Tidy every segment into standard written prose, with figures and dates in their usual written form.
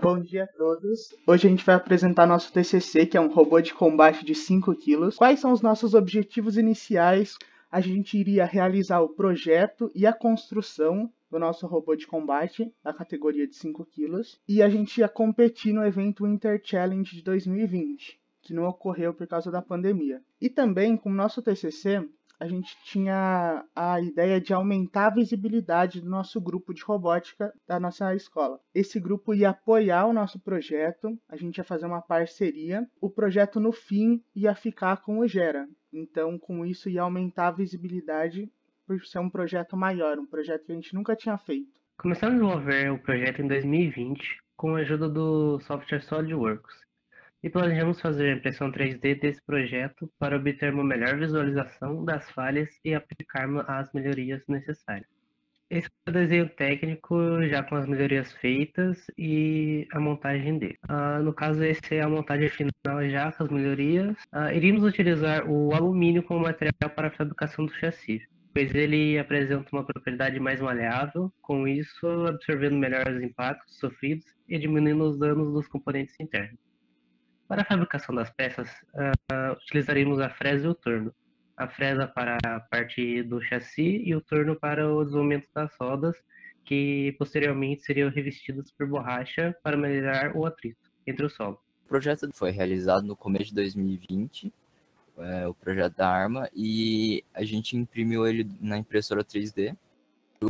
Bom dia a todos. Hoje a gente vai apresentar nosso TCC, que é um robô de combate de 5 quilos. Quais são os nossos objetivos iniciais? A gente iria realizar o projeto e a construção do nosso robô de combate, da categoria de 5 quilos. E a gente ia competir no evento Winter Challenge de 2020, que não ocorreu por causa da pandemia. E também, com o nosso TCC, a gente tinha a ideia de aumentar a visibilidade do nosso grupo de robótica da nossa escola. Esse grupo ia apoiar o nosso projeto, a gente ia fazer uma parceria. O projeto, no fim, ia ficar com o Gera. Então, com isso, ia aumentar a visibilidade por ser um projeto maior, um projeto que a gente nunca tinha feito. Começamos a desenvolver o projeto em 2020 com a ajuda do software SolidWorks e planejamos fazer a impressão 3D desse projeto para obter uma melhor visualização das falhas e aplicarmos as melhorias necessárias. Esse é o desenho técnico já com as melhorias feitas e a montagem dele. No caso, esse é a montagem final já com as melhorias. Iríamos utilizar o alumínio como material para a fabricação do chassi, pois ele apresenta uma propriedade mais maleável, com isso absorvendo melhor os impactos sofridos e diminuindo os danos dos componentes internos. Para a fabricação das peças, utilizaremos a fresa e o torno. A fresa para a parte do chassi e o torno para o desenvolvimento das rodas, que posteriormente seriam revestidas por borracha para melhorar o atrito entre o solo. O projeto foi realizado no começo de 2020, o projeto da arma, e a gente imprimiu ele na impressora 3D.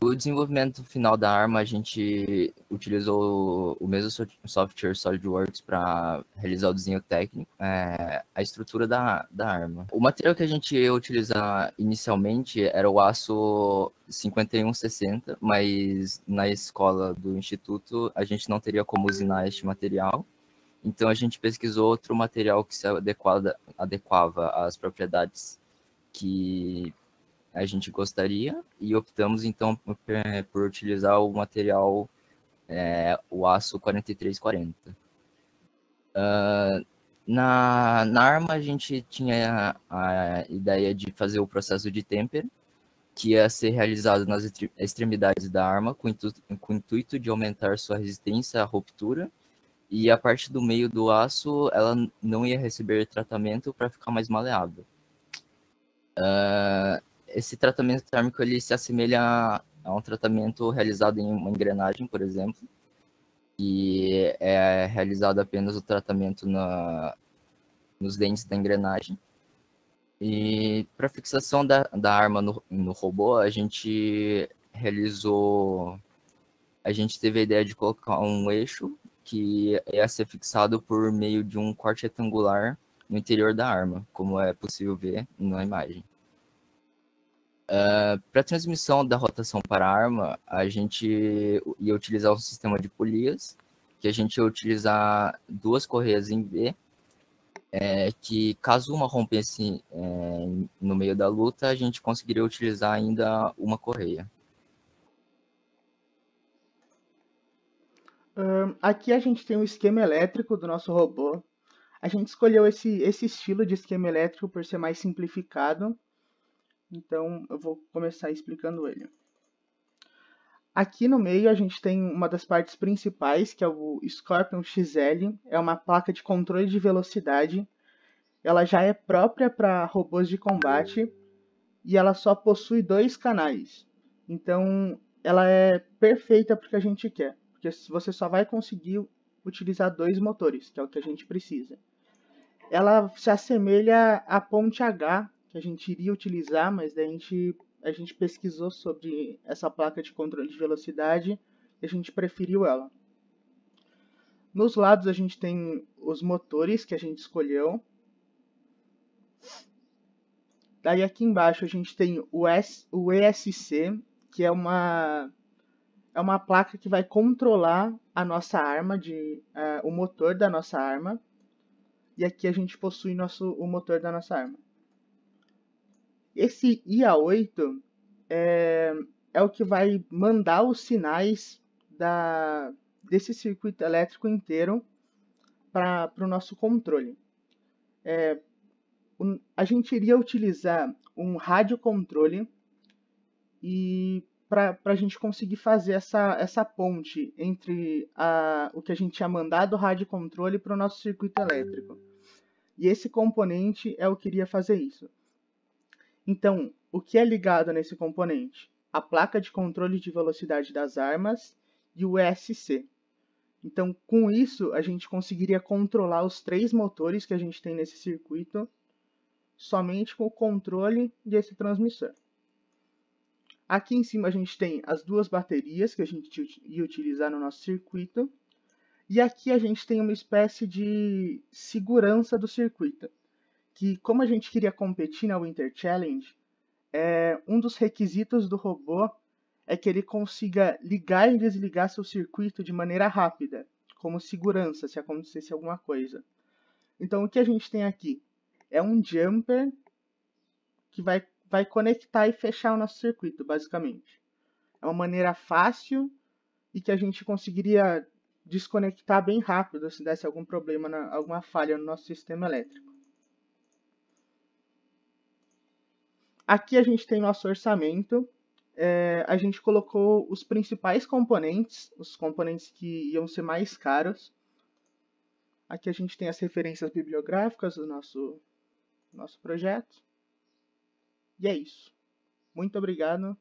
O desenvolvimento final da arma, a gente utilizou o mesmo software SolidWorks para realizar o desenho técnico, a estrutura da arma. O material que a gente ia utilizar inicialmente era o aço 5160, mas na escola do instituto a gente não teria como usinar este material. Então a gente pesquisou outro material que se adequava às propriedades que a gente gostaria e optamos então por utilizar o material, o aço 4340. Na arma a gente tinha a ideia de fazer o processo de temper, que ia ser realizado nas extremidades da arma com o intuito de aumentar sua resistência à ruptura, e a parte do meio do aço ela não ia receber tratamento para ficar mais maleável. Esse tratamento térmico ele se assemelha a um tratamento realizado em uma engrenagem, por exemplo, e é realizado apenas o tratamento nos dentes da engrenagem. E para fixação da arma no robô, a gente teve a ideia de colocar um eixo que ia ser fixado por meio de um corte retangular no interior da arma, como é possível ver na imagem. Para a transmissão da rotação para a arma, a gente ia utilizar um sistema de polias, que a gente ia utilizar duas correias em V, que caso uma rompesse no meio da luta, a gente conseguiria utilizar ainda uma correia. Aqui a gente tem o esquema elétrico do nosso robô. A gente escolheu esse estilo de esquema elétrico por ser mais simplificado. Então, eu vou começar explicando ele. Aqui no meio a gente tem uma das partes principais, que é o Scorpion XL. É uma placa de controle de velocidade. Ela já é própria para robôs de combate e ela só possui 2 canais. Então, ela é perfeita para o que a gente quer, porque você só vai conseguir utilizar 2 motores, que é o que a gente precisa. Ela se assemelha à ponte H, que a gente iria utilizar, mas daí a gente pesquisou sobre essa placa de controle de velocidade e a gente preferiu ela. Nos lados a gente tem os motores que a gente escolheu. Daí aqui embaixo a gente tem o ESC, que é uma placa que vai controlar a nossa arma, o motor da nossa arma. E aqui a gente possui o motor da nossa arma. Esse IA8 é o que vai mandar os sinais desse circuito elétrico inteiro para o nosso controle. A gente iria utilizar um radiocontrole e para a gente conseguir fazer essa ponte entre o que a gente tinha mandado o rádio controle para o nosso circuito elétrico. E esse componente é o que iria fazer isso. Então, o que é ligado nesse componente? A placa de controle de velocidade das armas e o ESC. Então, com isso, a gente conseguiria controlar os 3 motores que a gente tem nesse circuito somente com o controle desse transmissor. Aqui em cima a gente tem as 2 baterias que a gente ia utilizar no nosso circuito. E aqui a gente tem uma espécie de segurança do circuito. Que, como a gente queria competir na Winter Challenge, um dos requisitos do robô é que ele consiga ligar e desligar seu circuito de maneira rápida, como segurança, se acontecesse alguma coisa. Então, o que a gente tem aqui é um jumper que vai conectar e fechar o nosso circuito, basicamente. É uma maneira fácil e que a gente conseguiria desconectar bem rápido se desse algum problema, alguma falha no nosso sistema elétrico. Aqui a gente tem nosso orçamento. A gente colocou os principais componentes, os componentes que iam ser mais caros. Aqui a gente tem as referências bibliográficas do nosso projeto. E é isso. Muito obrigado.